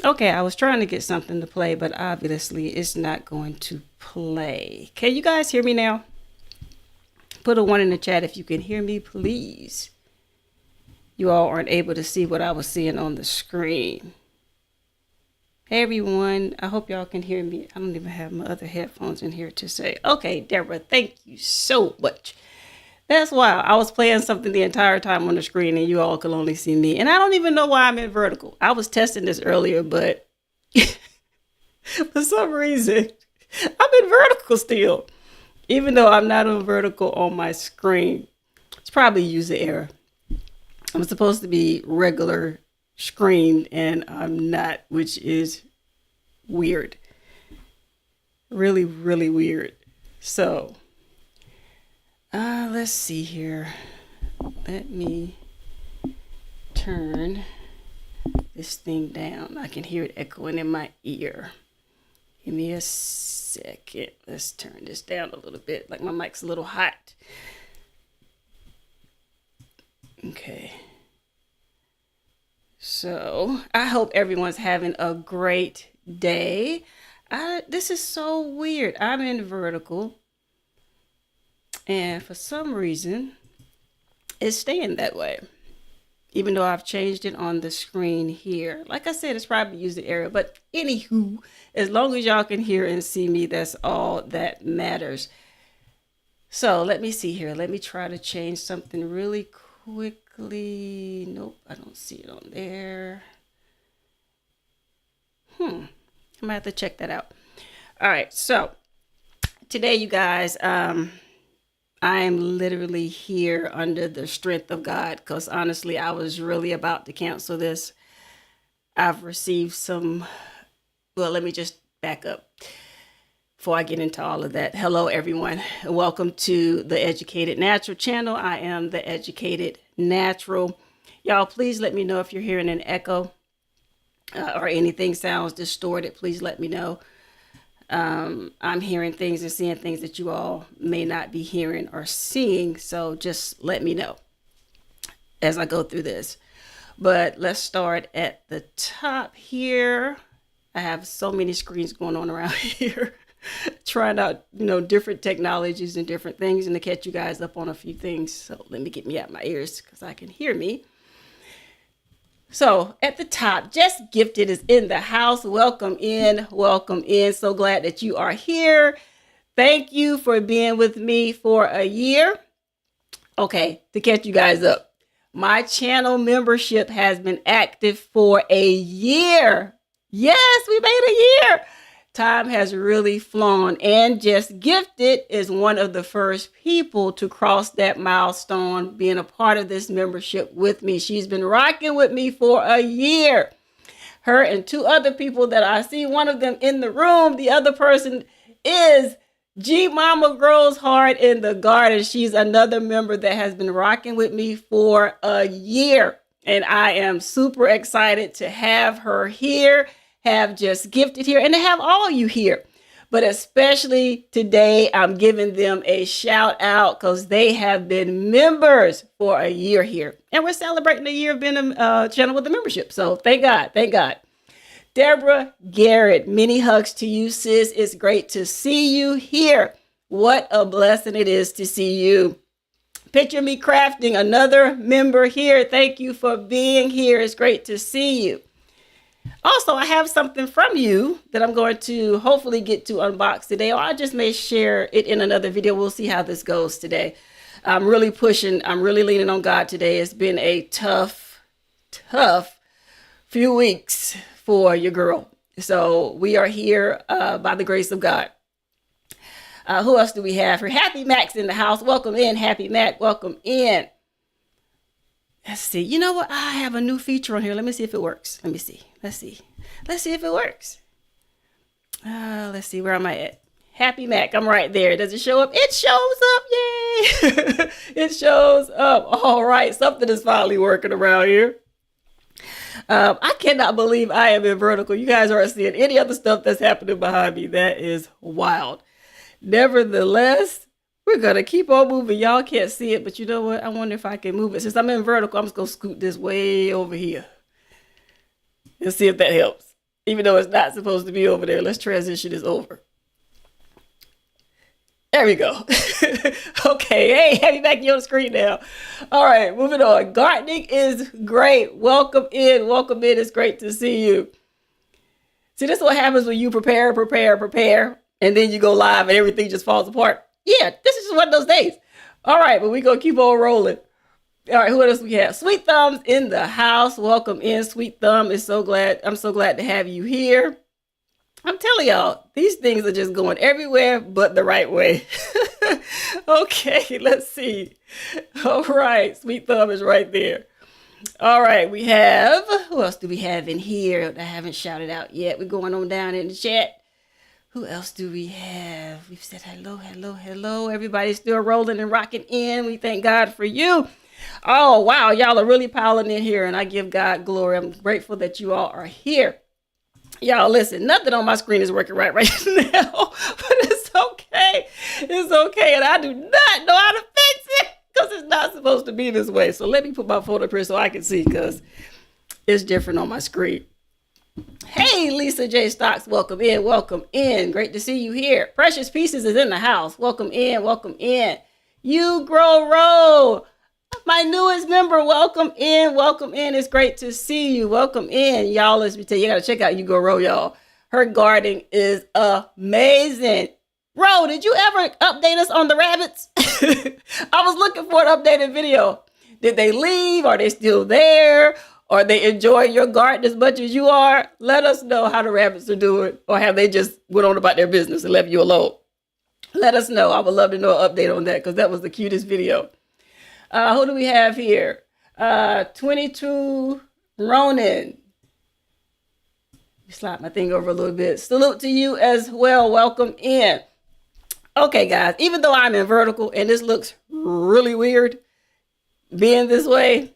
Okay, I was trying to get something to play, but obviously it's not going to play. Can you guys hear me now? Put a one in the chat if you can hear me, please. You all aren't able to see what I was seeing on the screen. Hey everyone, I hope y'all can hear me. I don't even have my other headphones in here to say. Okay, Deborah, thank you so much. That's why I was playing something the entire time on the screen and you all could only see me. And I don't even know why I'm in vertical. I was testing this earlier, but for some reason, I'm in vertical still. Even though I'm not on vertical on my screen. It's probably user error. I'm supposed to be regular screen and I'm not, which is weird. Really, really weird. So, let's see here. Let me turn this thing down. I can hear it echoing in my ear. Give me a second. Let's turn this down a little bit. Like my mic's a little hot. Okay. So I hope everyone's having a great day. This is so weird. I'm in vertical. And for some reason, it's staying that way. Even though I've changed it on the screen here. Like I said, it's probably user error. But anywho, as long as y'all can hear and see me, that's all that matters. So let me see here. Let me try to change something really quickly. Nope, I don't see it on there. I might have to check that out. All right, so today, you guys, I'm literally here under the strength of God because honestly, I was really about to cancel this. I've received some, well, let me just back up before I get into all of that. Hello, everyone. Welcome to the Educated Natural channel. I am the Educated Natural. Y'all, please let me know if you're hearing an echo or anything sounds distorted. Please let me know. I'm hearing things and seeing things that you all may not be hearing or seeing. So just let me know as I go through this. But let's start at the top here. I have so many screens going on around here, trying out, different technologies and different things and to catch you guys up on a few things. So let me get me out my ears because I can hear me. So at the top, Just Gifted is in the house. Welcome in. Welcome in. So glad that you are here. Thank you for being with me for a year. Okay, to catch you guys up. My channel membership has been active for a year. Yes, we made a year. Time has really flown, and Just Gifted is one of the first people to cross that milestone, being a part of this membership with me. She's been rocking with me for a year. Her and two other people that I see, one of them in the room, the other person is G Mama Grows Hard in the Garden. She's another member that has been rocking with me for a year, and I am super excited to have her here. Have Just Gifted here and to have all you here. But especially today, I'm giving them a shout out because they have been members for a year here. And we're celebrating a year of being a channel with a membership. So thank God. Thank God. Deborah Garrett, many hugs to you, sis. It's great to see you here. What a blessing it is to see you. Picture Me Crafting, another member here. Thank you for being here. It's great to see you. Also, I have something from you that I'm going to hopefully get to unbox today, or I just may share it in another video. We'll see how this goes today. I'm really pushing. I'm really leaning on God today. It's been a tough few weeks for your girl. So we are here by the grace of God. Who else do we have here? Happy Mac's in the house. Welcome in, Happy Mac. Welcome in. Let's see. You know what? I have a new feature on here. Let me see if it works. Let me see. Let's see. Let's see if it works. Let's see. Where am I at? Happy Mac. I'm right there. Does it show up? It shows up. Yay. It shows up. All right. Something is finally working around here. I cannot believe I am in vertical. You guys aren't seeing any other stuff that's happening behind me. That is wild. Nevertheless, we're going to keep on moving. Y'all can't see it, but you know what? I wonder if I can move it. Since I'm in vertical, I'm just going to scoot this way over here and see if that helps. even though it's not supposed to be over there. Let's transition this over. There we go. Okay, hey, have you back on the screen now. All right, moving on. Gardening is great. Welcome in. Welcome in. It's great to see you. See, this is what happens when you prepare, and then you go live and everything just falls apart. Yeah, this is just one of those days. All right, but we're going to keep on rolling. All right, who else we have? Sweet Thumb's in the house. Welcome in, Sweet Thumb. I'm so glad to have you here. I'm telling y'all, these things are just going everywhere but the right way. Okay, let's see. All right, Sweet Thumb is right there. All right, we have, who else do we have in here that I haven't shouted out yet? We're going on down in the chat. Who else do we have? We've said hello. Everybody's still rolling and rocking in. We thank God for you. Oh, wow, y'all are really piling in here, and I give God glory. I'm grateful that you all are here. Y'all, listen, nothing on my screen is working right now, but it's okay. It's okay, and I do not know how to fix it because it's not supposed to be this way. So let me put my phone up here so I can see because it's different on my screen. Hey, Lisa J. Stocks, welcome in, welcome in. Great to see you here. Precious Pieces is in the house. Welcome in, welcome in. You Grow Row, my newest member, welcome in, welcome in. It's great to see you. Welcome in. Y'all, let me tell you, you got to check out You Grow Row, y'all. Her gardening is amazing. Ro, did you ever update us on the rabbits? I was looking for an updated video. Did they leave? Are they still there? Are they enjoying your garden as much as you are? Let us know how the rabbits are doing. Or have they just went on about their business and left you alone? Let us know. I would love to know an update on that because that was the cutest video. Who do we have here? 22 Ronan. Slide my thing over a little bit. Salute to you as well. Welcome in. Okay, guys, even though I'm in vertical and this looks really weird being this way,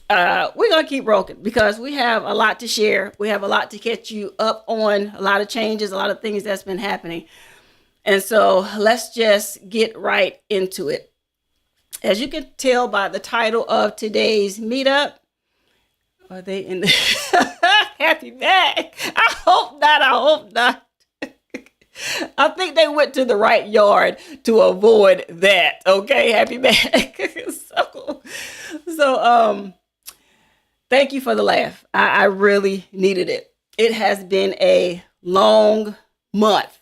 we're going to keep rolling because we have a lot to share. We have a lot to catch you up on, a lot of changes, a lot of things that's been happening. And so let's just get right into it. As you can tell by the title of today's meetup, are they in the happy bag? I hope not. I think they went to the right yard to avoid that. Okay, happy bag. So, thank you for the laugh. I really needed it. It has been a long month.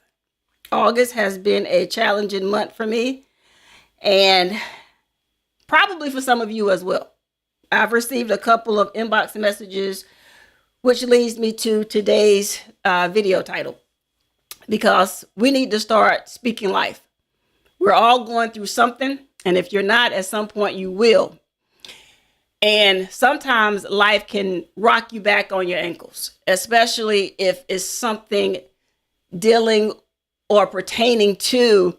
August has been a challenging month for me and probably for some of you as well. I've received a couple of inbox messages, which leads me to today's video title, because we need to start speaking life. We're all going through something, and if you're not, at some point you will. And sometimes life can rock you back on your ankles, especially if it's something dealing or pertaining to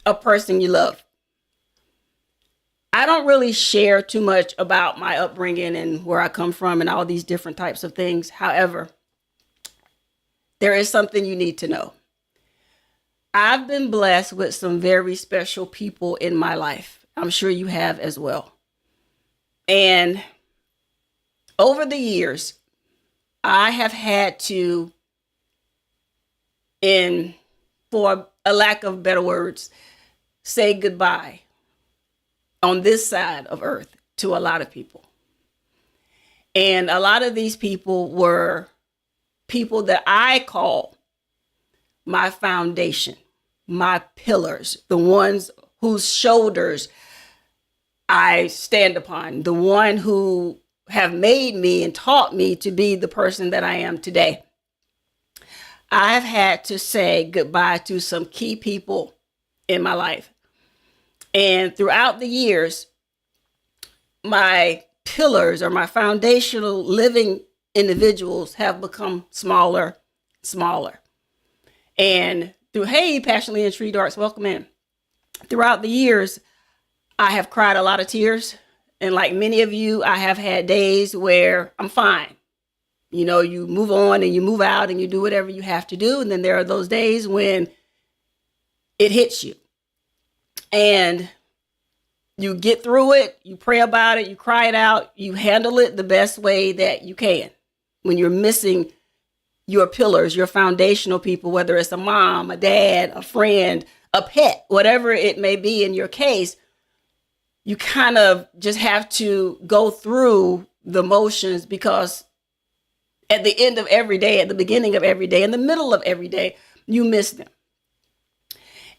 a person you love. I don't really share too much about my upbringing and where I come from and all these different types of things. However, there is something you need to know. I've been blessed with some very special people in my life. I'm sure you have as well. And over the years, I have had to, for a lack of better words, say goodbye on this side of earth to a lot of people. And a lot of these people were people that I call my foundation, my pillars, the ones whose shoulders I stand upon, the one who have made me and taught me to be the person that I am today. I've had to say goodbye to some key people in my life. And throughout the years, my pillars or my foundational living individuals have become smaller. And hey, Passionately Intrigued Arts, welcome in. Throughout the years, I have cried a lot of tears. And like many of you, I have had days where I'm fine. You know, you move on and you move out and you do whatever you have to do. And then there are those days when it hits you. And you get through it, you pray about it, you cry it out, you handle it the best way that you can when you're missing your pillars, your foundational people, whether it's a mom, a dad, a friend, a pet, whatever it may be in your case, you kind of just have to go through the motions, because at the end of every day, at the beginning of every day, in the middle of every day, you miss them.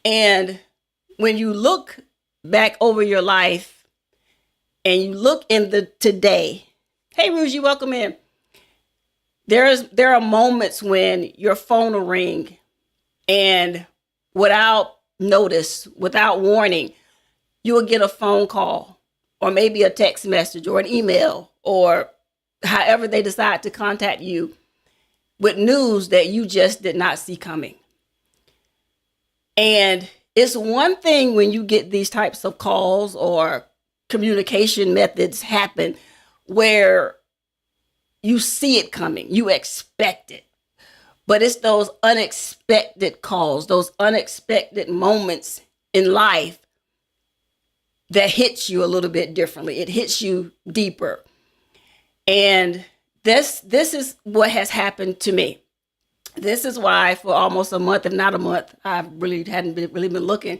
And when you look back over your life and you look in the today, hey, Rouge, welcome in. There are moments when your phone will ring and without notice, without warning, you will get a phone call or maybe a text message or an email or however they decide to contact you with news that you just did not see coming. And it's one thing when you get these types of calls or communication methods happen where you see it coming, you expect it. But it's those unexpected calls, those unexpected moments in life that hits you a little bit differently. It hits you deeper. And this is what has happened to me. This is why for almost a month, if not a month, I really hadn't been looking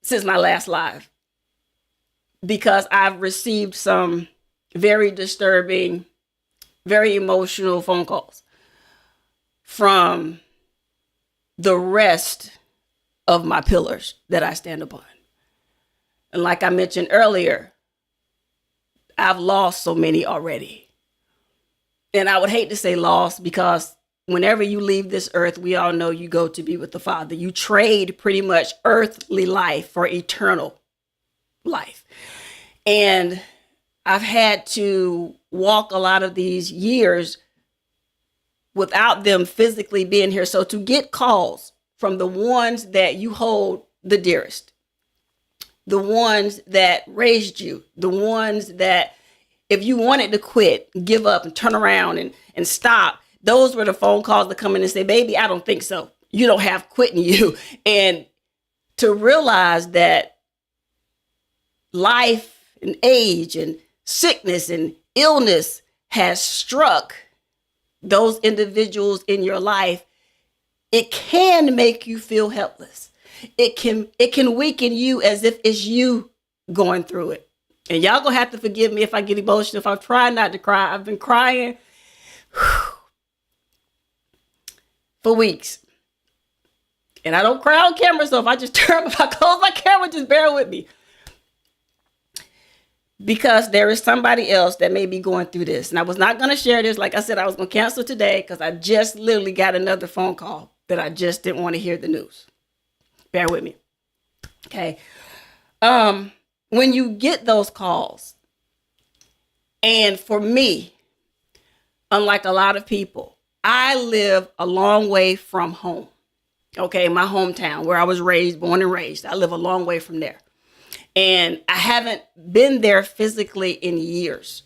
since my last live, because I've received some very disturbing, very emotional phone calls from the rest of my pillars that I stand upon. And like I mentioned earlier, I've lost so many already. And I would hate to say lost, because whenever you leave this earth, we all know you go to be with the Father. You trade pretty much earthly life for eternal life. And I've had to walk a lot of these years without them physically being here. So to get calls from the ones that you hold the dearest, the ones that raised you, the ones that if you wanted to quit, give up and turn around and stop, those were the phone calls that come in and say, baby, I don't think so. You don't have quit in you. And to realize that life and age and sickness and illness has struck those individuals in your life, it can make you feel helpless. It can weaken you as if it's you going through it. And y'all gonna have to forgive me if I get emotional, if I'm trying not to cry. I've been crying for weeks. And I don't cry on camera, so if I close my camera, just bear with me. Because there is somebody else that may be going through this. And I was not going to share this. Like I said, I was going to cancel today because I just literally got another phone call that I just didn't want to hear the news. Bear with me. Okay. When you get those calls, and for me, unlike a lot of people, I live a long way from home. Okay, my hometown where I was born and raised. I live a long way from there. And I haven't been there physically in years.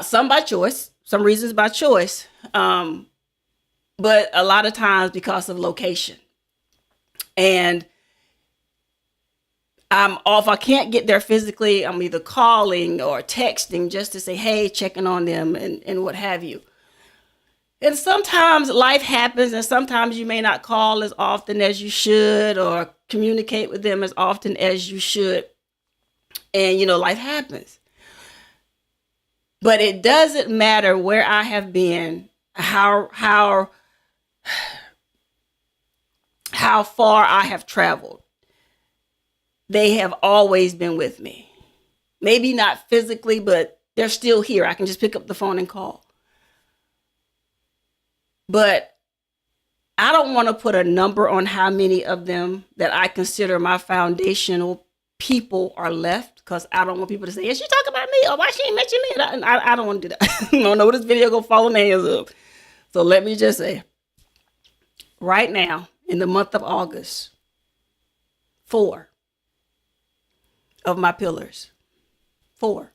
Some by choice, some reasons by choice, but a lot of times because of location. And I'm off. I can't get there physically. I'm either calling or texting just to say, hey, checking on them and what have you. And sometimes life happens, and sometimes you may not call as often as you should or communicate with them as often as you should. And, life happens. But it doesn't matter where I have been, how far I have traveled. They have always been with me. Maybe not physically, but they're still here. I can just pick up the phone and call. But I don't want to put a number on how many of them that I consider my foundational people are left, because I don't want people to say, yeah, she talk about me, or why she ain't mention me? And I don't want to do that. I don't know this video gonna follow my hands up. So let me just say, right now, in the month of August, 4 of my pillars, 4,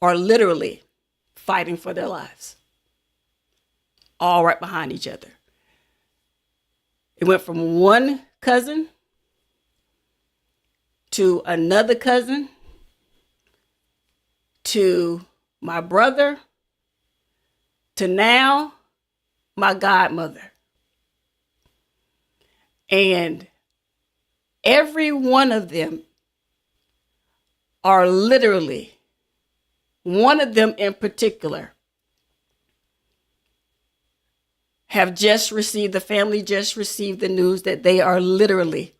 are literally fighting for their lives. All right behind each other. It went from one cousin to another cousin to my brother to now my godmother. And every one of them are literally, one of them in particular, have just received, the family just received the news that they are literally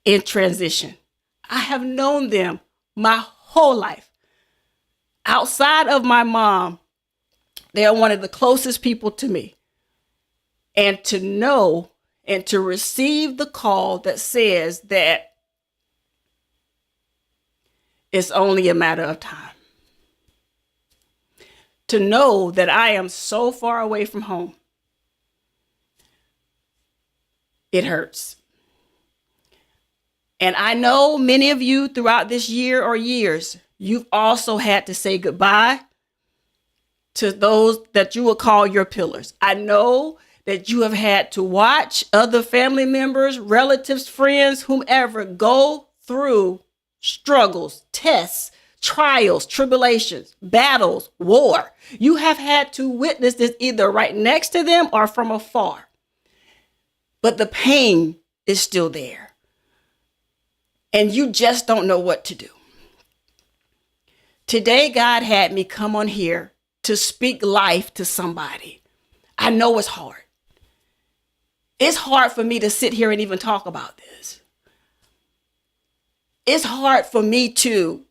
in transition. I have known them my whole life. Outside of my mom, they are one of the closest people to me. And to know and to receive the call that says that it's only a matter of time. To know that I am so far away from home, it hurts. And I know many of you throughout this year or years, you've also had to say goodbye to those that you would call your pillars. I know that you have had to watch other family members, relatives, friends, whomever go through struggles, tests, trials, tribulations, battles, war. You have had to witness this either right next to them or from afar. But the pain is still there. And you just don't know what to do. Today, God had me come on here to speak life to somebody. I know it's hard. It's hard for me to sit here and even talk about this. It's hard for me to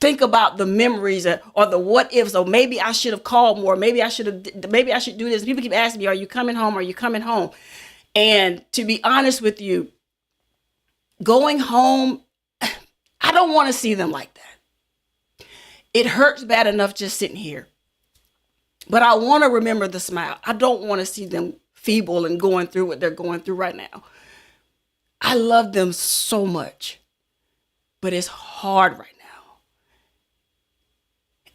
think about the memories or the what ifs, or maybe I should have called more. Maybe I should do this. People keep asking me, are you coming home? Are you coming home? And to be honest with you, going home, I don't want to see them like that. It hurts bad enough just sitting here. But I want to remember the smile. I don't want to see them feeble and going through what they're going through right now. I love them so much, but it's hard right now.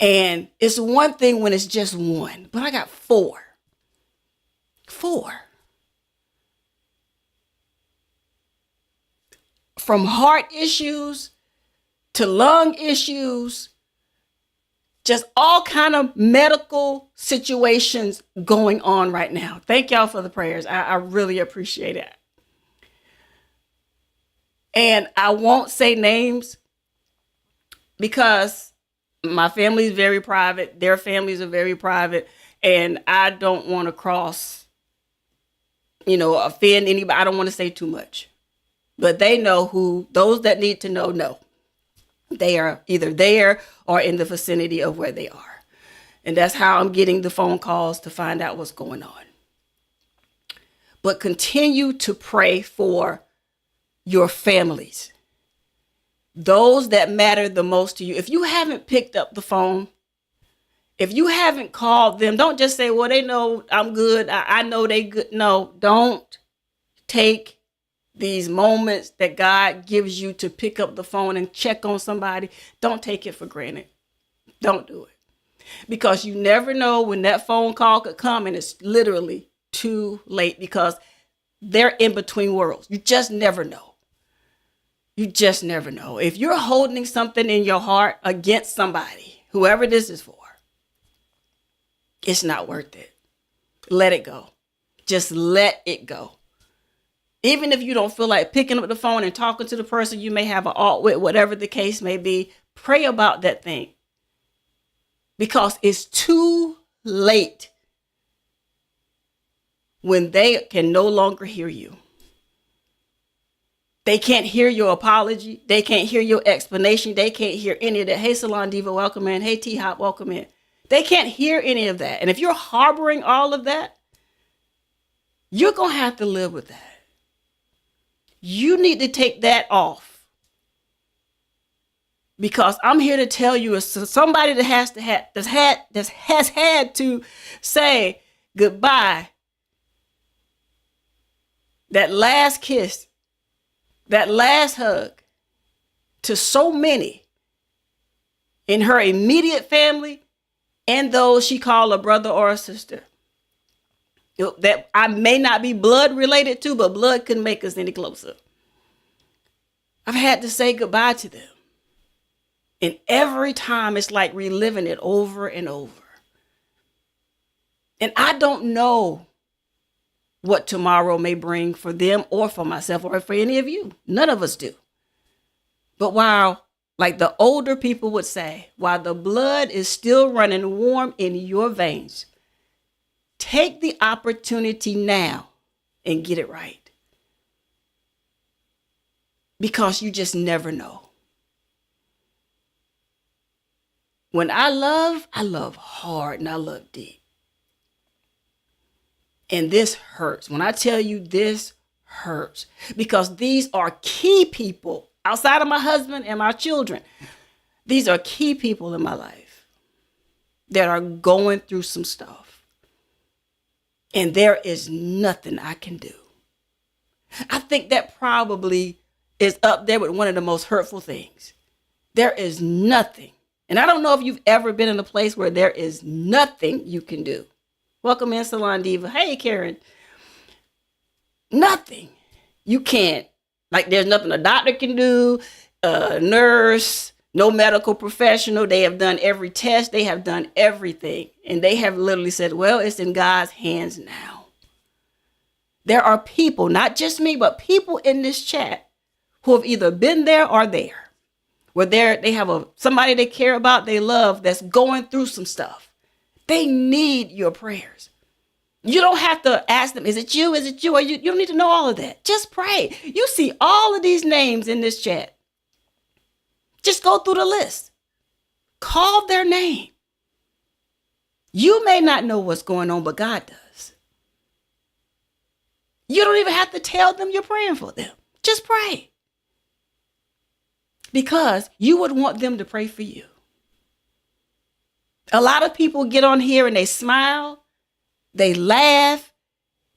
And it's one thing when it's just one, but I got four. From heart issues to lung issues, just all kind of medical situations going on right now. Thank y'all for the prayers. I really appreciate it. And I won't say names because my family is very private. Their families are very private. And I don't want to offend anybody. I don't want to say too much. But they know who, those that need to know. They are either there or in the vicinity of where they are. And that's how I'm getting the phone calls to find out what's going on. But continue to pray for your families, those that matter the most to you. If you haven't picked up the phone, if you haven't called them, don't just say, well, they know I'm good. I know they good. No, don't take these moments that God gives you to pick up the phone and check on somebody. Don't take it for granted. Don't do it. Because you never know when that phone call could come and it's literally too late because they're in between worlds. You just never know. You just never know. If you're holding something in your heart against somebody, whoever this is for, it's not worth it. Let it go. Just let it go. Even if you don't feel like picking up the phone and talking to the person you may have an alt with, whatever the case may be, pray about that thing. Because it's too late when they can no longer hear you. They can't hear your apology. They can't hear your explanation. They can't hear any of that. Hey, Salon Diva, welcome in. Hey, T-Hop, welcome in. They can't hear any of that. And if you're harboring all of that, you're going to have to live with that. You need to take that off. Because I'm here to tell you, as somebody that has had to say goodbye, that last kiss, that last hug to so many in her immediate family and those she called a brother or a sister that I may not be blood related to, but blood couldn't make us any closer. I've had to say goodbye to them. And every time it's like reliving it over and over. And I don't know what tomorrow may bring for them or for myself or for any of you. None of us do. But while, like the older people would say, while the blood is still running warm in your veins, take the opportunity now and get it right. Because you just never know. When I love hard and I love deep. And this hurts. When I tell you this hurts, because these are key people outside of my husband and my children. These are key people in my life that are going through some stuff. And there is nothing I can do. I think that probably is up there with one of the most hurtful things. There is nothing. And I don't know if you've ever been in a place where there is nothing you can do. Welcome in, Salon Diva. Hey, Karen. Nothing. You can't. Like, there's nothing a doctor can do, a nurse, no medical professional. They have done every test. They have done everything. And they have literally said, well, it's in God's hands now. There are people, not just me, but people in this chat who have either been there or there, where they have somebody they care about, they love, that's going through some stuff. They need your prayers. You don't have to ask them, is it you? Is it you? Or you don't need to know all of that. Just pray. You see all of these names in this chat. Just go through the list. Call their name. You may not know what's going on, but God does. You don't even have to tell them you're praying for them. Just pray. Because you would want them to pray for you. A lot of people get on here and they smile, they laugh,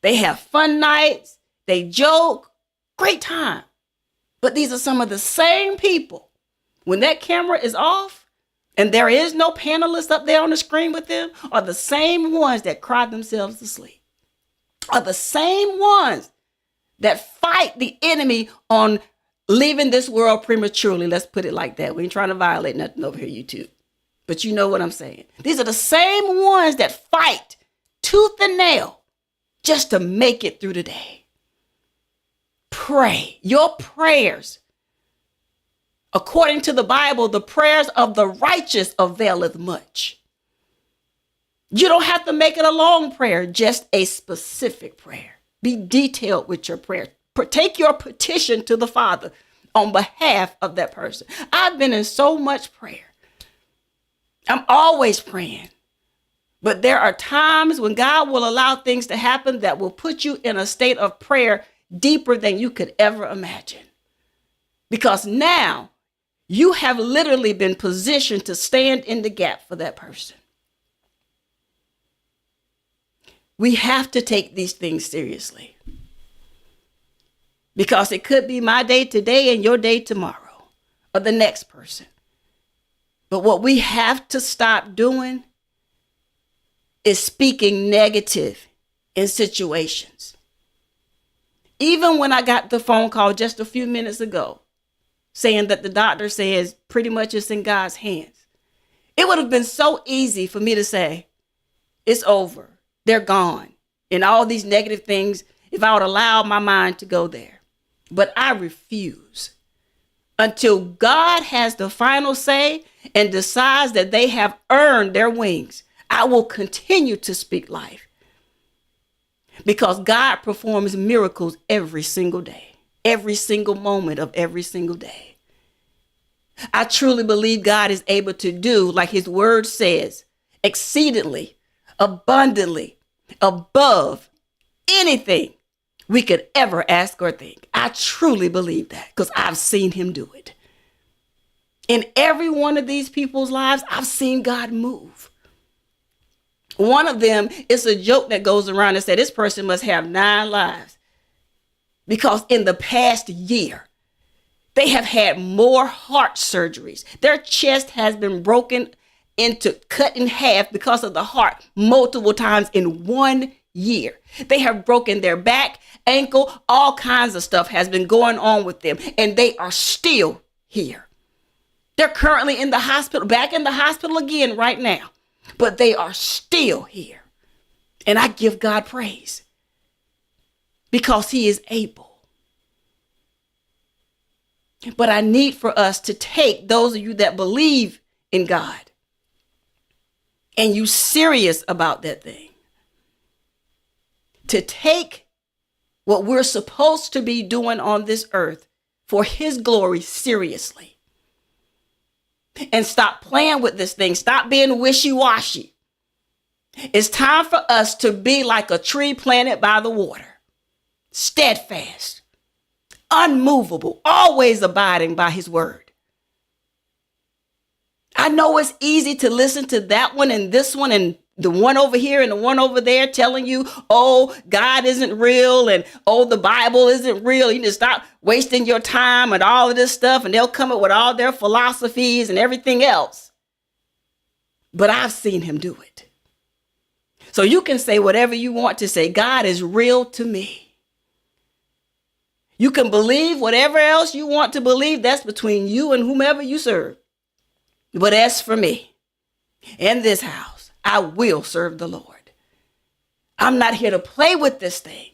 they have fun nights, they joke, great time. But these are some of the same people. When that camera is off and there is no panelist up there on the screen with them, are the same ones that cry themselves to sleep. Are the same ones that fight the enemy on leaving this world prematurely. Let's put it like that. We ain't trying to violate nothing over here, YouTube. But you know what I'm saying. These are the same ones that fight tooth and nail just to make it through the day. Pray. Your prayers, according to the Bible, the prayers of the righteous availeth much. You don't have to make it a long prayer, just a specific prayer. Be detailed with your prayer. Take your petition to the Father on behalf of that person. I've been in so much prayer. I'm always praying. But there are times when God will allow things to happen that will put you in a state of prayer deeper than you could ever imagine. Because now you have literally been positioned to stand in the gap for that person. We have to take these things seriously. Because it could be my day today and your day tomorrow, or the next person. But what we have to stop doing is speaking negative in situations. Even when I got the phone call just a few minutes ago, saying that the doctor says pretty much it's in God's hands, it would have been so easy for me to say, it's over, they're gone, and all these negative things, if I would allow my mind to go there. But I refuse. Until God has the final say and decides that they have earned their wings, I will continue to speak life. Because God performs miracles every single day, every single moment of every single day. I truly believe God is able to do, like his word says, exceedingly, abundantly, above anything we could ever ask or think. I truly believe that because I've seen him do it. In every one of these people's lives, I've seen God move. One of them is a joke that goes around and said this person must have 9 lives because in the past year, they have had more heart surgeries. Their chest has been broken cut in half because of the heart multiple times in 1 year. They have broken their back, ankle, all kinds of stuff has been going on with them, and they are still here. They're currently in the hospital, back in the hospital again right now, but they are still here. And I give God praise because he is able. But I need for us to take those of you that believe in God and you serious about that thing, to take what we're supposed to be doing on this earth for his glory seriously. And stop playing with this thing. Stop being wishy-washy. It's time for us to be like a tree planted by the water, steadfast, unmovable, always abiding by his word. I know it's easy to listen to that one and this one and the one over here and the one over there telling you, oh, God isn't real, and oh, the Bible isn't real. You need to stop wasting your time and all of this stuff, and they'll come up with all their philosophies and everything else. But I've seen him do it. So you can say whatever you want to say. God is real to me. You can believe whatever else you want to believe. That's between you and whomever you serve. But as for me, in this house, I will serve the Lord. I'm not here to play with this thing.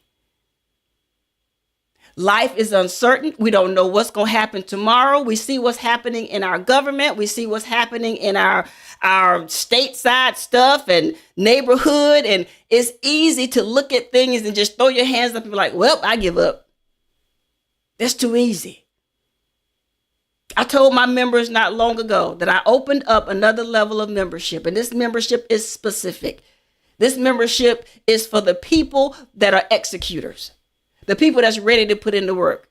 Life is uncertain. We don't know what's going to happen tomorrow. We see what's happening in our government. We see what's happening in our stateside stuff and neighborhood. And it's easy to look at things and just throw your hands up and be like, well, I give up. That's too easy. I told my members not long ago that I opened up another level of membership, and this membership is specific. This membership is for the people that are executors, the people that's ready to put in the work,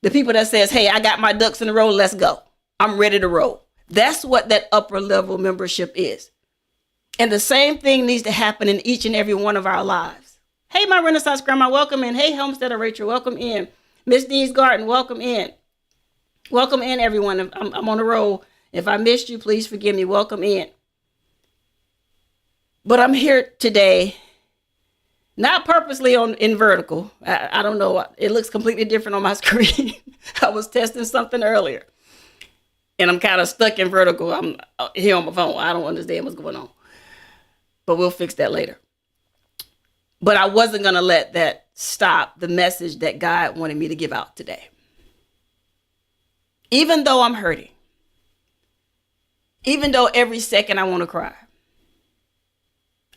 the people that says, hey, I got my ducks in a row. Let's go. I'm ready to roll. That's what that upper level membership is. And the same thing needs to happen in each and every one of our lives. Hey, my Renaissance grandma, welcome in. Hey, Homesteader Rachel, welcome in. Miss Dee's Garden, welcome in. Welcome in, everyone. I'm on a roll. If I missed you, please forgive me. Welcome in. But I'm here today, not purposely in vertical. I don't know. It looks completely different on my screen. I was testing something earlier, and I'm kind of stuck in vertical. I'm here on my phone. I don't understand what's going on, but we'll fix that later. But I wasn't going to let that stop the message that God wanted me to give out today. Even though I'm hurting, even though every second I want to cry,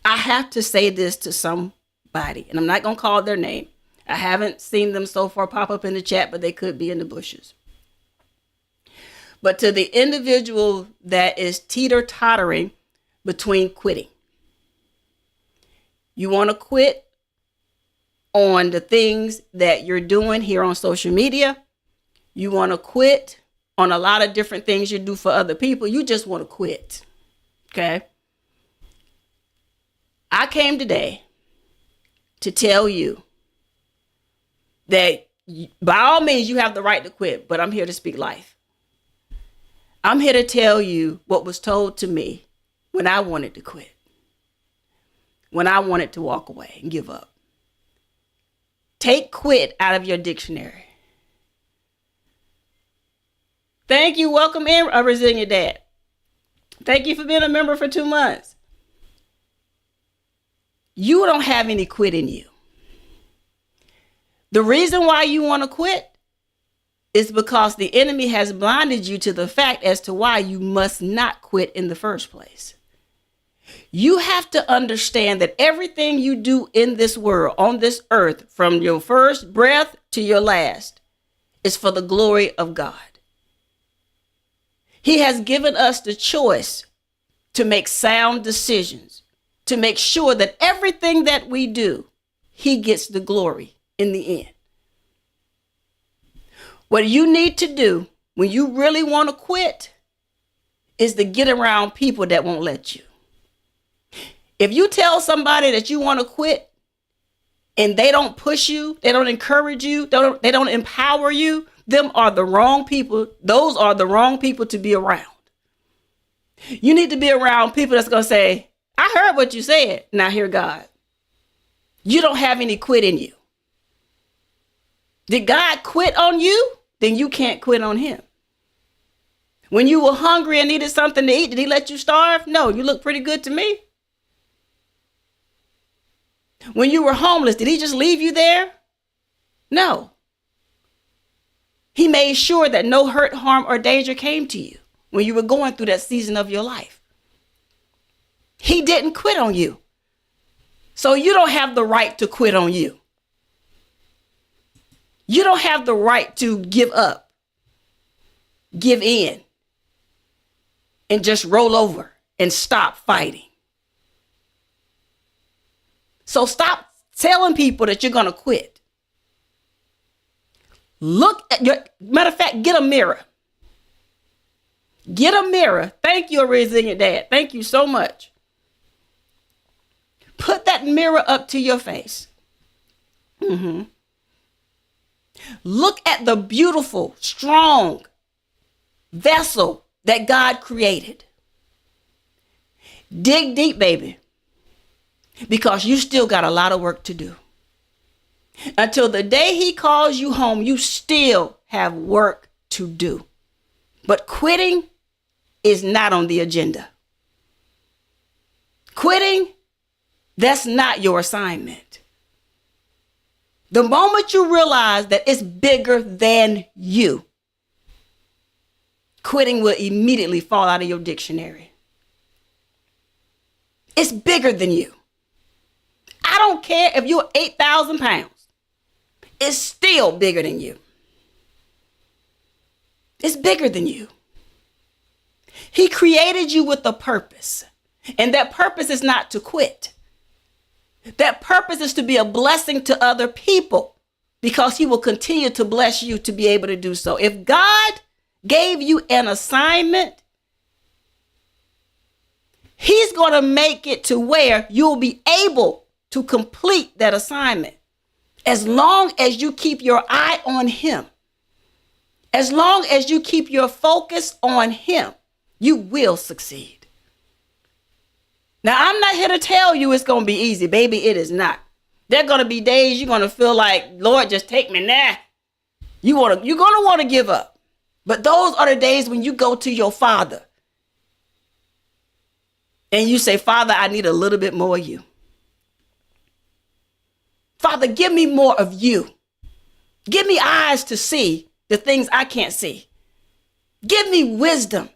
I have to say this to somebody, and I'm not going to call their name. I haven't seen them so far pop up in the chat, but they could be in the bushes. But to the individual that is teeter-tottering between quitting, you want to quit on the things that you're doing here on social media. You want to quit on a lot of different things you do for other people. You just want to quit. Okay. I came today to tell you that by all means, you have the right to quit, but I'm here to speak life. I'm here to tell you what was told to me when I wanted to quit, when I wanted to walk away and give up. Take quit out of your dictionary. Thank you. Welcome in, Resilient Dad. Thank you for being a member for 2 months. You don't have any quit in you. The reason why you want to quit is because the enemy has blinded you to the fact as to why you must not quit in the first place. You have to understand that everything you do in this world, on this earth, from your first breath to your last, is for the glory of God. He has given us the choice to make sound decisions, to make sure that everything that we do, he gets the glory in the end. What you need to do when you really want to quit is to get around people that won't let you. If you tell somebody that you want to quit and they don't push you, they don't encourage you, they don't empower you, them are the wrong people. Those are the wrong people to be around. You need to be around people that's going to say, I heard what you said. Now hear God. You don't have any quit in you. Did God quit on you? Then you can't quit on him. When you were hungry and needed something to eat, did he let you starve? No, you look pretty good to me. When you were homeless, did he just leave you there? No. He made sure that no hurt, harm, or danger came to you when you were going through that season of your life. He didn't quit on you. So you don't have the right to quit on you. You don't have the right to give up, give in, and just roll over and stop fighting. So stop telling people that you're going to quit. Look at matter of fact, get a mirror. Get a mirror. Thank you, Resilient Dad. Thank you so much. Put that mirror up to your face. Look at the beautiful, strong vessel that God created. Dig deep, baby, because you still got a lot of work to do. Until the day he calls you home, you still have work to do. But quitting is not on the agenda. Quitting, that's not your assignment. The moment you realize that it's bigger than you, quitting will immediately fall out of your dictionary. It's bigger than you. I don't care if you're 8,000 pounds. It's still bigger than you. It's bigger than you. He created you with a purpose. And that purpose is not to quit. That purpose is to be a blessing to other people because he will continue to bless you to be able to do so. If God gave you an assignment, he's going to make it to where you'll be able to complete that assignment. As long as you keep your eye on him, as long as you keep your focus on him, you will succeed. Now, I'm not here to tell you it's going to be easy, baby. It is not. There are going to be days you're going to feel like, Lord, just take me now. You're going to want to give up. But those are the days when you go to your Father and you say, Father, I need a little bit more of you. Father, give me more of you. Give me eyes to see the things I can't see. Give me wisdom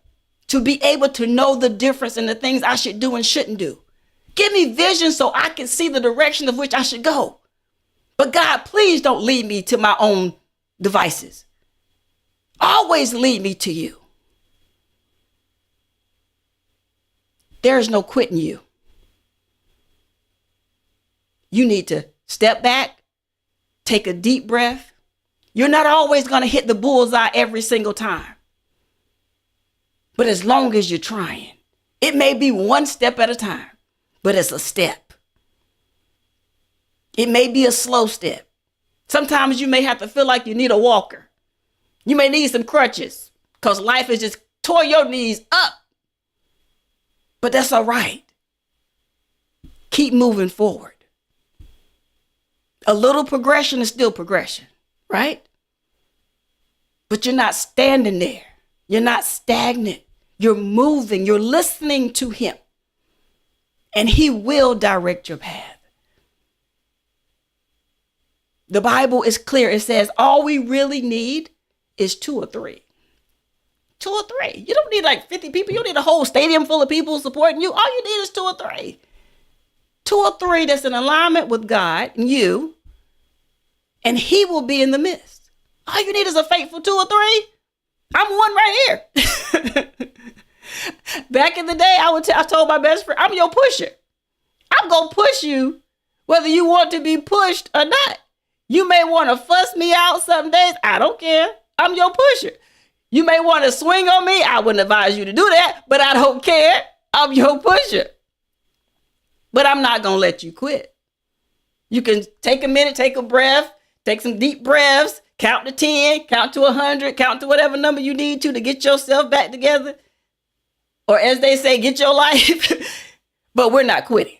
to be able to know the difference in the things I should do and shouldn't do. Give me vision so I can see the direction of which I should go. But God, please don't lead me to my own devices. Always lead me to you. There is no quitting you. You need to step back, take a deep breath. You're not always going to hit the bullseye every single time. But as long as you're trying, it may be one step at a time, but it's a step. It may be a slow step. Sometimes you may have to feel like you need a walker. You may need some crutches because life has just tore your knees up. But that's all right. Keep moving forward. A little progression is still progression, right? But you're not standing there. You're not stagnant. You're moving. You're listening to him. And he will direct your path. The Bible is clear. It says all we really need is 2 or 3. 2 or 3. You don't need like 50 people. You don't need a whole stadium full of people supporting you. All you need is 2 or 3. 2 or 3 that's in alignment with God and you, and he will be in the midst. All you need is a faithful 2 or 3. I'm one right here. Back in the day, I told my best friend, I'm your pusher. I'm going to push you whether you want to be pushed or not. You may want to fuss me out some days. I don't care. I'm your pusher. You may want to swing on me. I wouldn't advise you to do that, but I don't care. I'm your pusher. But I'm not going to let you quit. You can take a minute, take a breath, take some deep breaths, count to 10, count to 100, count to whatever number you need to get yourself back together. Or as they say, get your life. But we're not quitting.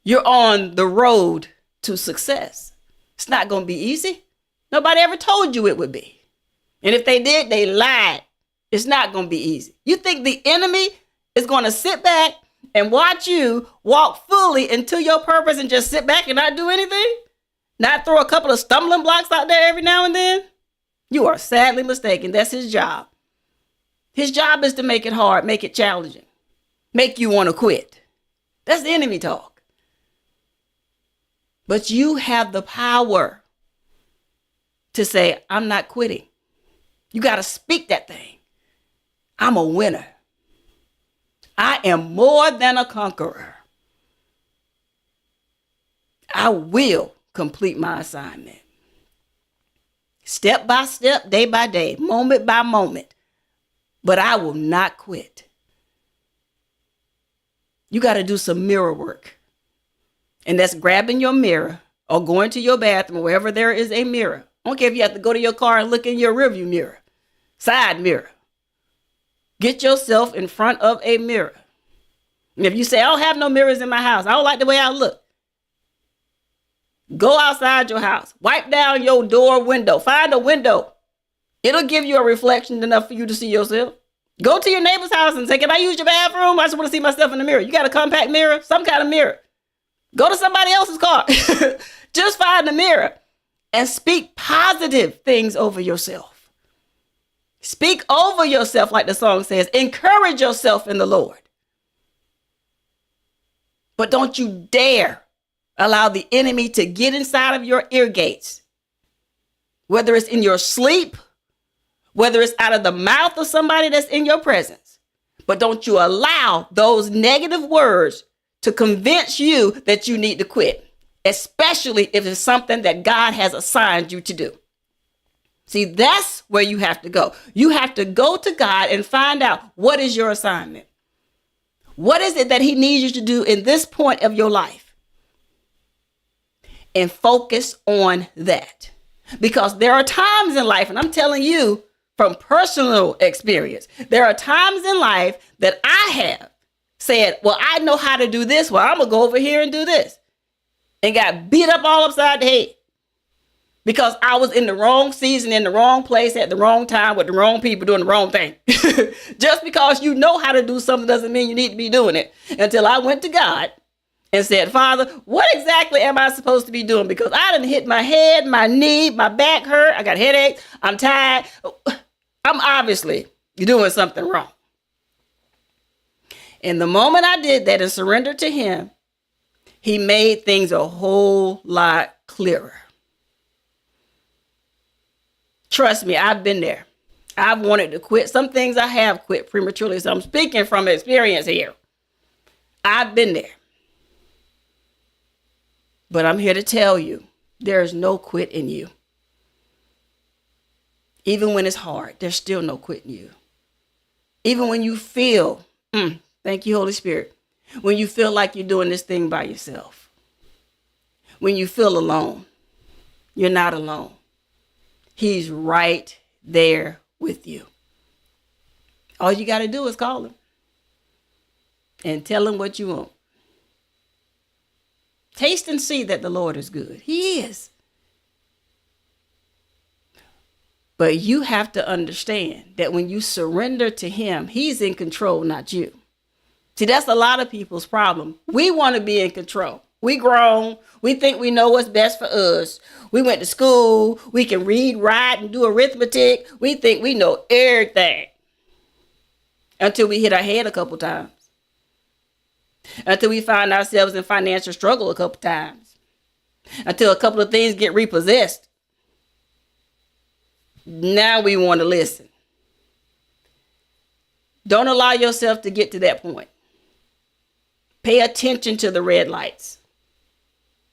You're on the road to success. It's not going to be easy. Nobody ever told you it would be. And if they did, they lied. It's not going to be easy. You think the enemy is going to sit back and watch you walk fully into your purpose and just sit back and not do anything, not throw a couple of stumbling blocks out there every now and then, you are sadly mistaken. That's his job. His job is to make it hard, make it challenging, make you want to quit. That's the enemy talk. But you have the power to say, I'm not quitting. You got to speak that thing. I'm a winner. I am more than a conqueror. I will complete my assignment. Step by step, day by day, moment by moment. But I will not quit. You got to do some mirror work. And that's grabbing your mirror or going to your bathroom, wherever there is a mirror. I don't care if you have to go to your car and look in your rearview mirror, side mirror. Get yourself in front of a mirror. And if you say, I don't have no mirrors in my house, I don't like the way I look, go outside your house, wipe down your door window, find a window. It'll give you a reflection enough for you to see yourself. Go to your neighbor's house and say, can I use your bathroom? I just want to see myself in the mirror. You got a compact mirror, some kind of mirror. Go to somebody else's car. Just find the mirror and speak positive things over yourself. Speak over yourself, like the song says. Encourage yourself in the Lord. But don't you dare allow the enemy to get inside of your ear gates, whether it's in your sleep, whether it's out of the mouth of somebody that's in your presence. But don't you allow those negative words to convince you that you need to quit, especially if it's something that God has assigned you to do. See, that's where you have to go. You have to go to God and find out, what is your assignment? What is it that he needs you to do in this point of your life? And focus on that. Because there are times in life, and I'm telling you from personal experience, there are times in life that I have said, well, I know how to do this. Well, I'm going to go over here and do this. And got beat up all upside the head. Because I was in the wrong season, in the wrong place, at the wrong time, with the wrong people doing the wrong thing. Just because you know how to do something doesn't mean you need to be doing it. Until I went to God and said, Father, what exactly am I supposed to be doing? Because I done hit my head, my knee, my back hurt. I got headaches. I'm tired. I'm obviously doing something wrong. And the moment I did that and surrendered to him, he made things a whole lot clearer. Trust me, I've been there. I've wanted to quit. Some things I have quit prematurely. So I'm speaking from experience here. I've been there. But I'm here to tell you, there is no quit in you. Even when it's hard, there's still no quit in you. Even when you feel, thank you, Holy Spirit, when you feel like you're doing this thing by yourself. When you feel alone, you're not alone. He's right there with you. All you got to do is call him and tell him what you want. Taste and see that the Lord is good. He is. But you have to understand that when you surrender to him, he's in control, not you. See, that's a lot of people's problem. We want to be in control. We grown. We think we know what's best for us. We went to school. We can read, write, and do arithmetic. We think we know everything. Until we hit our head a couple times. Until we find ourselves in financial struggle a couple times. Until a couple of things get repossessed. Now we want to listen. Don't allow yourself to get to that point. Pay attention to the red lights.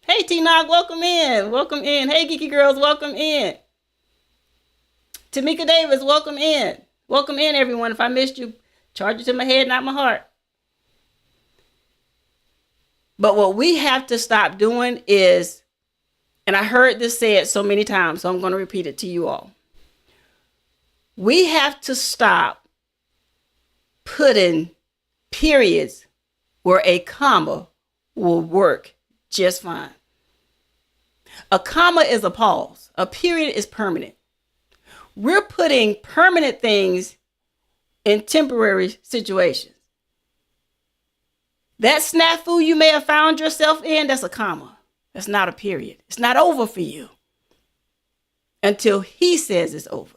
Hey, T-Nog, welcome in. Welcome in. Hey, Geeky Girls, welcome in. Tamika Davis, welcome in. Welcome in, everyone. If I missed you, charge it to my head, not my heart. But what we have to stop doing is, and I heard this said so many times, so I'm going to repeat it to you all. We have to stop putting periods where a comma will work just fine. A comma is a pause. A period is permanent. We're putting permanent things in temporary situations. That snafu you may have found yourself in, that's a comma. That's not a period. It's not over for you until he says it's over.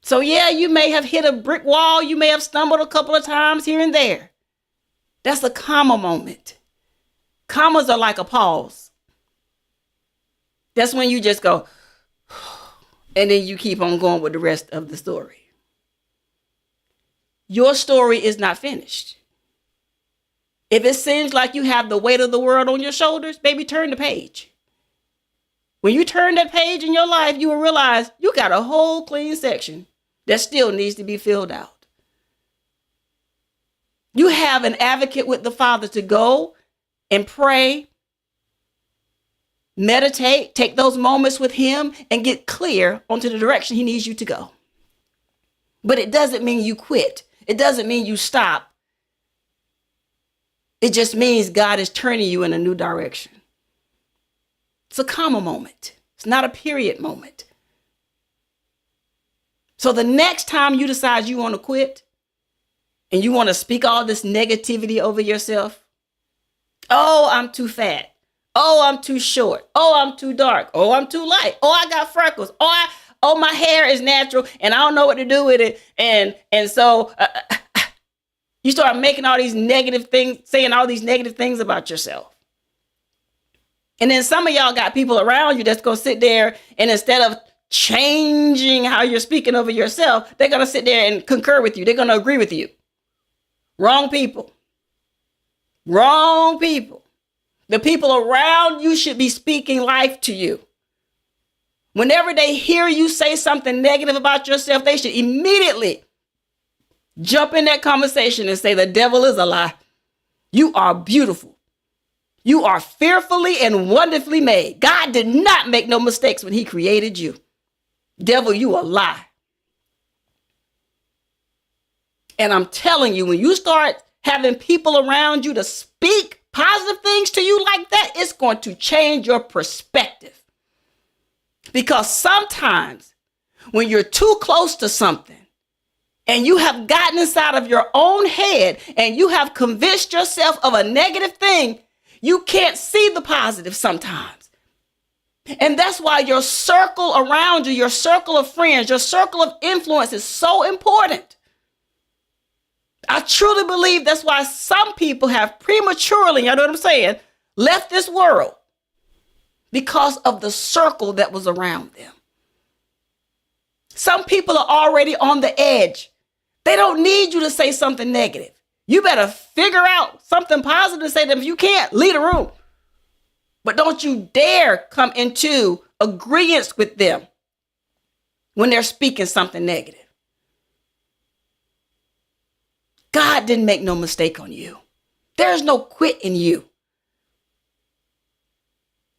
So yeah, you may have hit a brick wall. You may have stumbled a couple of times here and there. That's a comma moment. Commas are like a pause. That's when you just go, and then you keep on going with the rest of the story. Your story is not finished. If it seems like you have the weight of the world on your shoulders, baby, turn the page. When you turn that page in your life, you will realize you got a whole clean section that still needs to be filled out. You have an advocate with the Father to go and pray, meditate, take those moments with him and get clear onto the direction he needs you to go. But it doesn't mean you quit. It doesn't mean you stop. It just means God is turning you in a new direction. It's a comma moment. It's not a period moment. So the next time you decide you want to quit and you want to speak all this negativity over yourself, oh, I'm too fat. Oh, I'm too short. Oh, I'm too dark. Oh, I'm too light. Oh, I got freckles. Oh, my hair is natural and I don't know what to do with it. And so you start making all these negative things, saying all these negative things about yourself. And then some of y'all got people around you that's going to sit there and instead of changing how you're speaking over yourself, they're going to sit there and concur with you. They're going to agree with you. Wrong people. Wrong people. The people around you should be speaking life to you. Whenever they hear you say something negative about yourself, they should immediately jump in that conversation and say, the devil is a lie. You are beautiful. You are fearfully and wonderfully made. God did not make no mistakes when he created you. Devil, you a lie. And I'm telling you, when you start having people around you to speak positive things to you like that, it's going to change your perspective. Because sometimes when you're too close to something and you have gotten inside of your own head and you have convinced yourself of a negative thing, you can't see the positive sometimes. And that's why your circle around you, your circle of friends, your circle of influence is so important. I truly believe that's why some people have prematurely, you know what I'm saying, left this world because of the circle that was around them. Some people are already on the edge. They don't need you to say something negative. You better figure out something positive to say to them. If you can't, leave the room. But don't you dare come into agreement with them when they're speaking something negative. God didn't make no mistake on you. There's no quit in you.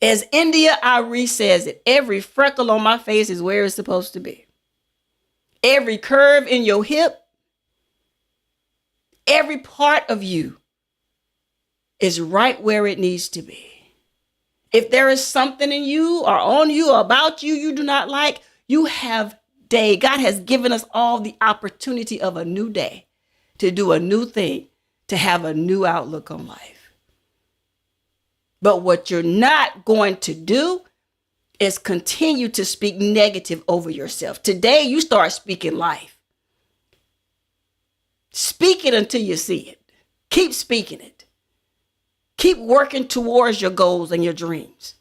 As India Ari says it, every freckle on my face is where it's supposed to be. Every curve in your hip, every part of you is right where it needs to be. If there is something in you or on you or about you you do not like, you have day. God has given us all the opportunity of a new day to do a new thing, to have a new outlook on life. But what you're not going to do is continue to speak negative over yourself. Today, you start speaking life. Speak it until you see it. Keep speaking it. Keep working towards your goals and your dreams.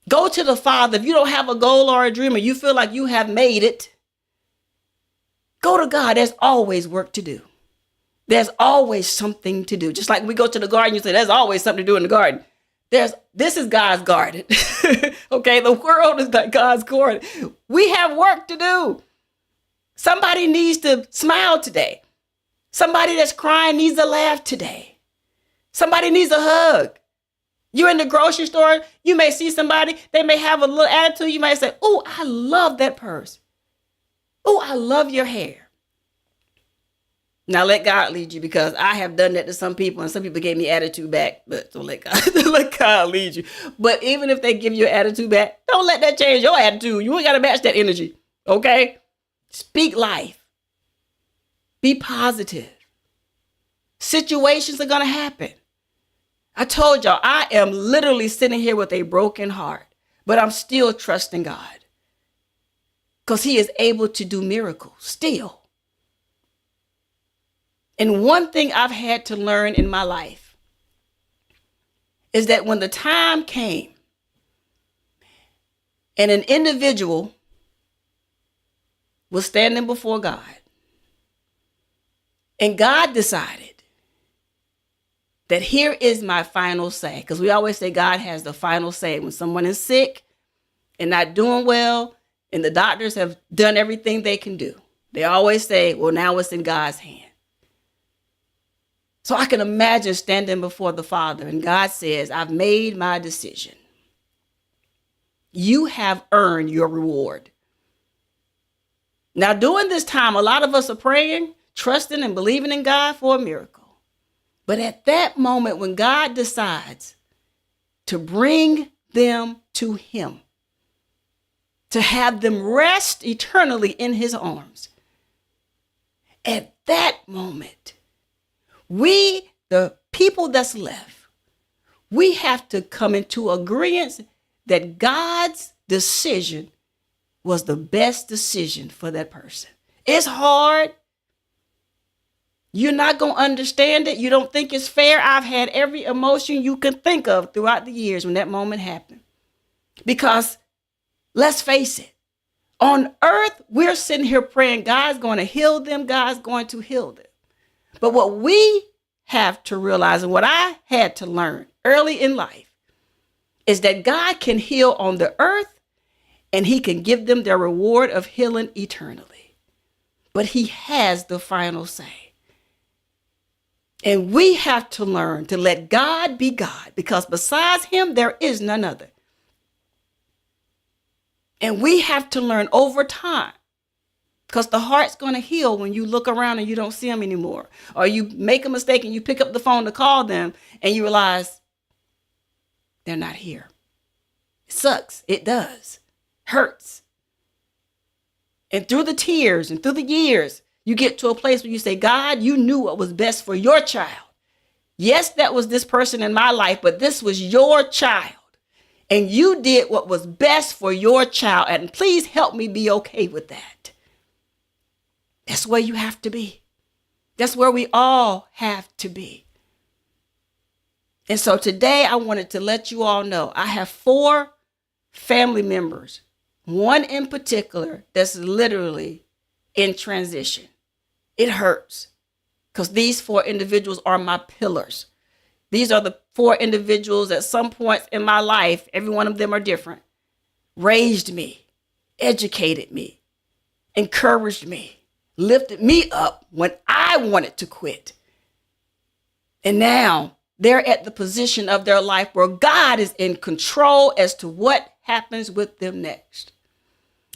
Go to the Father. If you don't have a goal or a dream or you feel like you have made it, go to God. There's always work to do. There's always something to do. Just like we go to the garden, you say, there's always something to do in the garden. This is God's garden. Okay, the world is not God's garden. We have work to do. Somebody needs to smile today. Somebody that's crying needs to laugh today. Somebody needs a hug. You're in the grocery store. You may see somebody. They may have a little attitude. You might say, oh, I love that purse. Oh, I love your hair. Now let God lead you, because I have done that to some people and some people gave me attitude back. But don't let God lead you. But even if they give you an attitude back, don't let that change your attitude. You ain't got to match that energy. Okay? Speak life. Be positive. Situations are going to happen. I told y'all, I am literally sitting here with a broken heart, but I'm still trusting God because he is able to do miracles still. And one thing I've had to learn in my life is that when the time came and an individual was standing before God and God decided that here is my final say, because we always say God has the final say when someone is sick and not doing well and the doctors have done everything they can do. They always say, well, now it's in God's hand. So I can imagine standing before the Father and God says, I've made my decision. You have earned your reward. Now, during this time, a lot of us are praying, trusting and believing in God for a miracle. But at that moment, when God decides to bring them to him, to have them rest eternally in his arms, at that moment, we, the people that's left, we have to come into agreement that God's decision was the best decision for that person. It's hard. You're not going to understand it. You don't think it's fair. I've had every emotion you can think of throughout the years when that moment happened. Because let's face it, on earth, we're sitting here praying God's going to heal them. God's going to heal them. But what we have to realize and what I had to learn early in life is that God can heal on the earth and he can give them their reward of healing eternally. But he has the final say. And we have to learn to let God be God, because besides him, there is none other. And we have to learn over time, because the heart's going to heal when you look around and you don't see them anymore. Or you make a mistake and you pick up the phone to call them and you realize they're not here. It sucks. It does. Hurts. And through the tears and through the years, you get to a place where you say, God, you knew what was best for your child. Yes, that was this person in my life, but this was your child. And you did what was best for your child. And please help me be okay with that. That's where you have to be. That's where we all have to be. And so today I wanted to let you all know I have 4 family members, one in particular that's literally in transition. It hurts because these 4 individuals are my pillars. These are the 4 individuals at some points in my life, every one of them are different, raised me, educated me, encouraged me, lifted me up when I wanted to quit. And now they're at the position of their life where God is in control as to what happens with them next.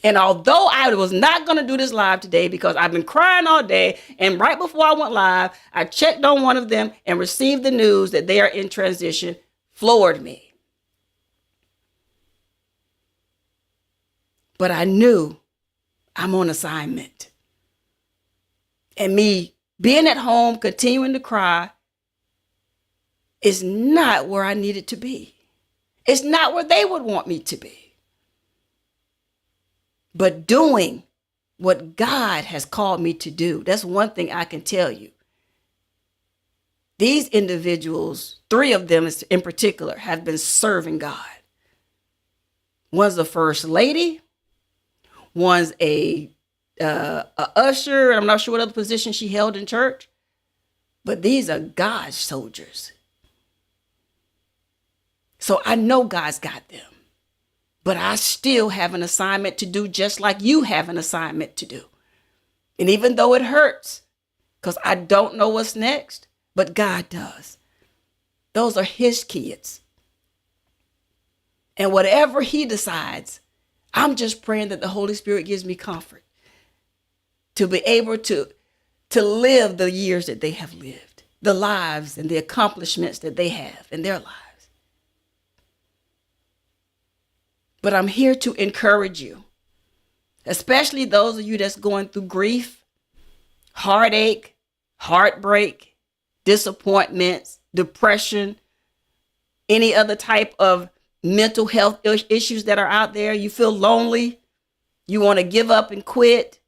And although I was not going to do this live today because I've been crying all day, and right before I went live, I checked on one of them and received the news that they are in transition, floored me. But I knew I'm on assignment. And me being at home, continuing to cry, is not where I needed to be. It's not where they would want me to be. But doing what God has called me to do, that's one thing I can tell you. These individuals, 3 of them in particular, have been serving God. One's a first lady. One's a usher. I'm not sure what other position she held in church. But these are God's soldiers. So I know God's got them. But I still have an assignment to do, just like you have an assignment to do. And even though it hurts, because I don't know what's next, but God does. Those are his kids. And whatever he decides, I'm just praying that the Holy Spirit gives me comfort to be able to live the years that they have lived, the lives and the accomplishments that they have in their lives. But I'm here to encourage you, especially those of you that's going through grief, heartache, heartbreak, disappointments, depression, any other type of mental health issues that are out there. You feel lonely. You want to give up and quit.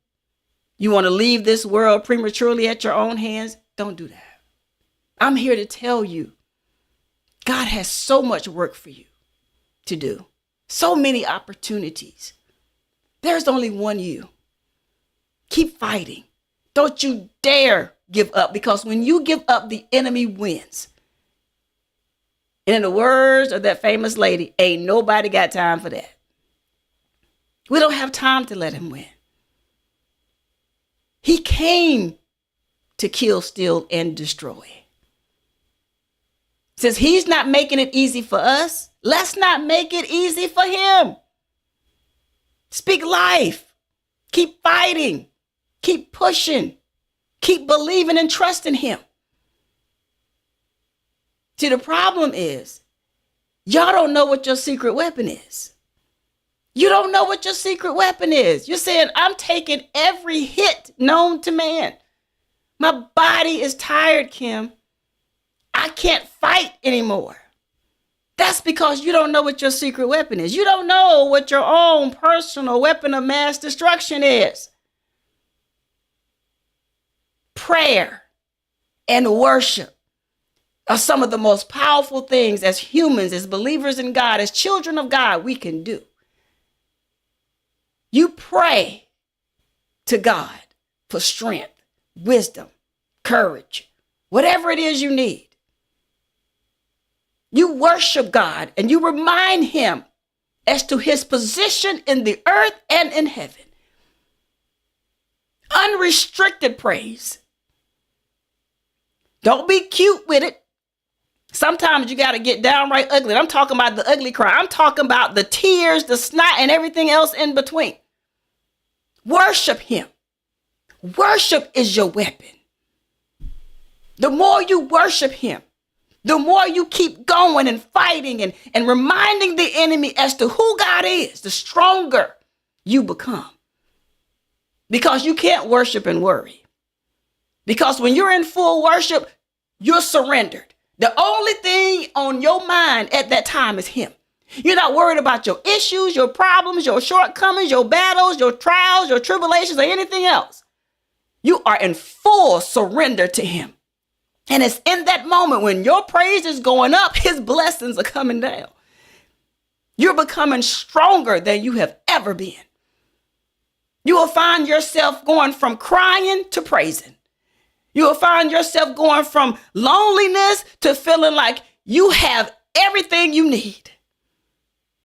You want to leave this world prematurely at your own hands. Don't do that. I'm here to tell you, God has so much work for you to do. So many opportunities. There's only one you. Keep fighting. Don't you dare give up, because when you give up, the enemy wins. And in the words of that famous lady, ain't nobody got time for that. We don't have time to let him win. He came to kill, steal, and destroy. Since he's not making it easy for us, let's not make it easy for him. Speak life. Keep fighting. Keep pushing. Keep believing and trusting him. See, the problem is, y'all don't know what your secret weapon is. You don't know what your secret weapon is. You're saying, I'm taking every hit known to man. My body is tired, Kim. I can't fight anymore. That's because you don't know what your secret weapon is. You don't know what your own personal weapon of mass destruction is. Prayer and worship are some of the most powerful things as humans, as believers in God, as children of God, we can do. You pray to God for strength, wisdom, courage, whatever it is you need. You worship God and you remind him as to his position in the earth and in heaven. Unrestricted praise. Don't be cute with it. Sometimes you got to get downright ugly. I'm talking about the ugly cry. I'm talking about the tears, the snot, and everything else in between. Worship him. Worship is your weapon. The more you worship him, the more you keep going and fighting and reminding the enemy as to who God is, the stronger you become. Because you can't worship and worry. Because when you're in full worship, you're surrendered. The only thing on your mind at that time is him. You're not worried about your issues, your problems, your shortcomings, your battles, your trials, your tribulations, or anything else. You are in full surrender to him. And it's in that moment when your praise is going up, his blessings are coming down. You're becoming stronger than you have ever been. You will find yourself going from crying to praising. You will find yourself going from loneliness to feeling like you have everything you need.